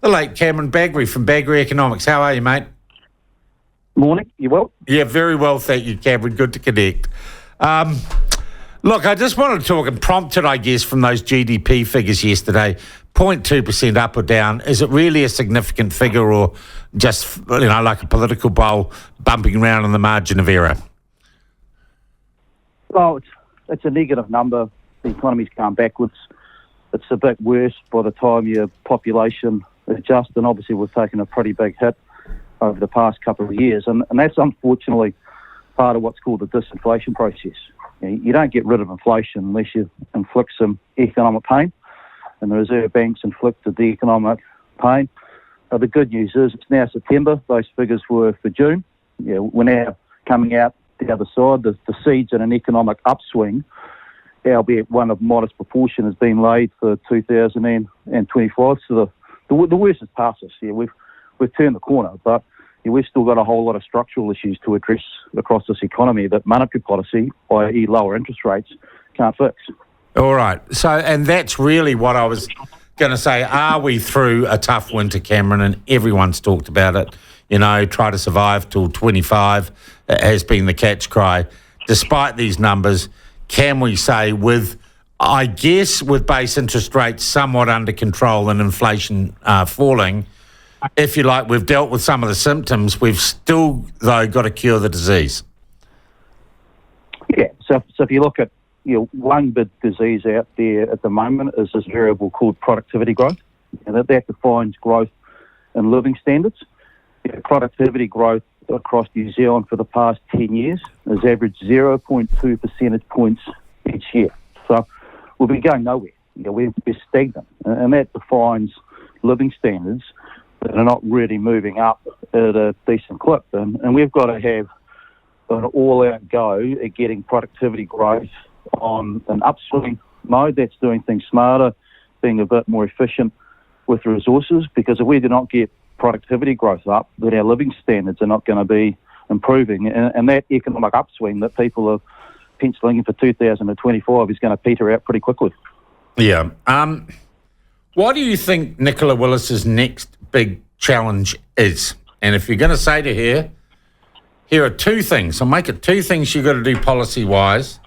late Cameron Bagrie from Bagrie Economics. How are you, mate? Morning. You well? Yeah, very well, thank you, Cameron. Good to connect. Look, I just wanted to talk, and prompted, I guess, from those GDP figures yesterday, 0.2% up or down. Is it really a significant figure, or just, like a political bowl bumping around on the margin of error? Well, it's a negative number. The economy's gone backwards. It's a bit worse by the time your population adjusts, and obviously we've taken a pretty big hit over the past couple of years, and that's unfortunately part of what's called the disinflation process. You don't get rid of inflation unless you inflict some economic pain, and the Reserve Bank's inflicted the economic pain. The good news is it's now September. Those figures were for June. We're now coming out the other side. The seeds in an economic upswing, albeit one of modest proportion, has been laid for 2025. So the worst is past us. We've turned the corner, but we've still got a whole lot of structural issues to address across this economy that monetary policy, i.e. lower interest rates, can't fix. All right. So, and that's really what I was going to say. Are we through a tough winter, Cameron? And everyone's talked about it. Try to survive till 25 has been the catch cry. Despite these numbers, can we say with base interest rates somewhat under control and inflation falling, if you like, we've dealt with some of the symptoms, we've still, though, got to cure the disease? Yeah, so if you look at one big disease out there at the moment is this variable called productivity growth. That defines growth in living standards. Productivity growth across New Zealand for the past 10 years has averaged 0.2 percentage points each year. So we've been going nowhere. We're stagnant, and that defines living standards that are not really moving up at a decent clip. And we've got to have an all-out go at getting productivity growth on an upswing mode. That's doing things smarter, being a bit more efficient with resources, because if we do not get productivity growth up, then our living standards are not going to be improving. And that economic upswing that people are penciling in for 2025 is going to peter out pretty quickly. Yeah. What do you think Nicola Willis's next big challenge is? And if you're going to say to her, here are two things, I'll make it two things you've got to do policy-wise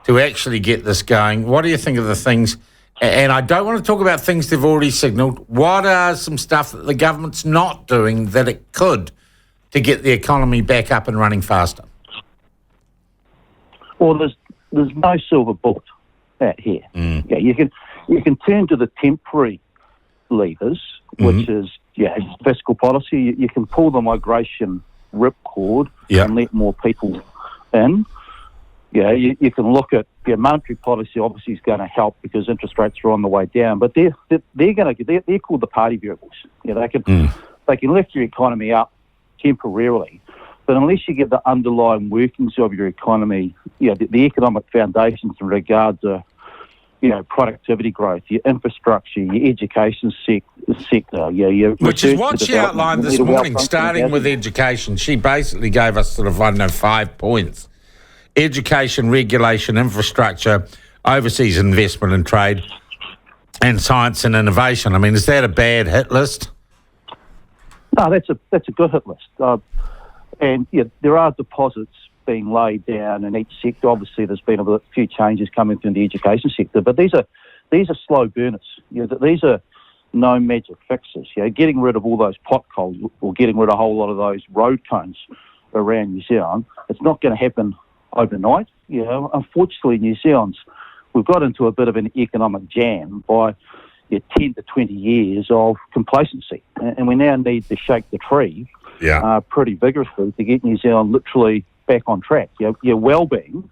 to actually get this going. What do you think of the things? And I don't want to talk about things they've already signalled. What are some stuff that the government's not doing that it could to get the economy back up and running faster? Well, there's no silver bullet out here. Yeah, you can turn to the temporary levers, which is fiscal policy. You can pull the migration ripcord and let more people in. You can look at monetary policy. Obviously, is going to help because interest rates are on the way down. But they're called the party variables. They can lift your economy up temporarily, but unless you get the underlying workings of your economy, the economic foundations in regard to productivity growth, your infrastructure, your education sector, which is what she outlined this morning, starting with education. She basically gave us 5 points. Education, regulation, infrastructure, overseas investment and trade, and science and innovation. I mean, is that a bad hit list? No, that's a good hit list. And there are deposits being laid down in each sector. Obviously, there's been a few changes coming through the education sector, but these are slow burners. These are no magic fixes. Getting rid of all those potholes or getting rid of a whole lot of those road cones around New Zealand, it's not going to happen overnight. Unfortunately, New Zealand's, we've got into a bit of an economic jam by 10 to 20 years of complacency, and we now need to shake the tree pretty vigorously to get New Zealand literally back on track. Your well-being,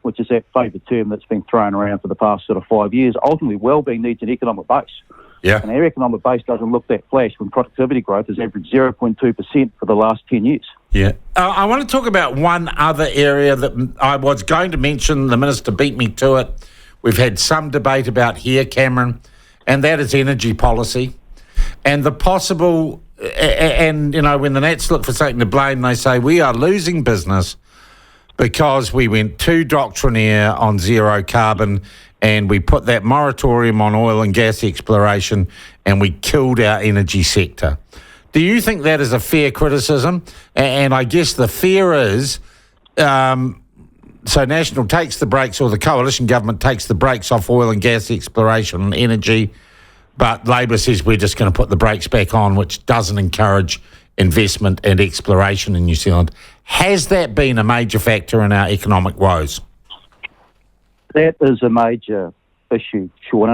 which is that favourite term that's been thrown around for the past 5 years, ultimately well-being needs an economic base. And our economic base doesn't look that flash when productivity growth has averaged 0.2% for the last 10 years. I want to talk about one other area that I was going to mention. The Minister beat me to it. We've had some debate about here, Cameron, and that is energy policy. And the possible, and when the Nats look for something to blame, they say we are losing business because we went too doctrinaire on zero carbon and we put that moratorium on oil and gas exploration, and we killed our energy sector. Do you think that is a fair criticism? And I guess the fear is, so National takes the brakes, or the coalition government takes the brakes off oil and gas exploration and energy, but Labor says we're just going to put the brakes back on, which doesn't encourage investment and exploration in New Zealand. Has that been a major factor in our economic woes? That is a major issue, Sean.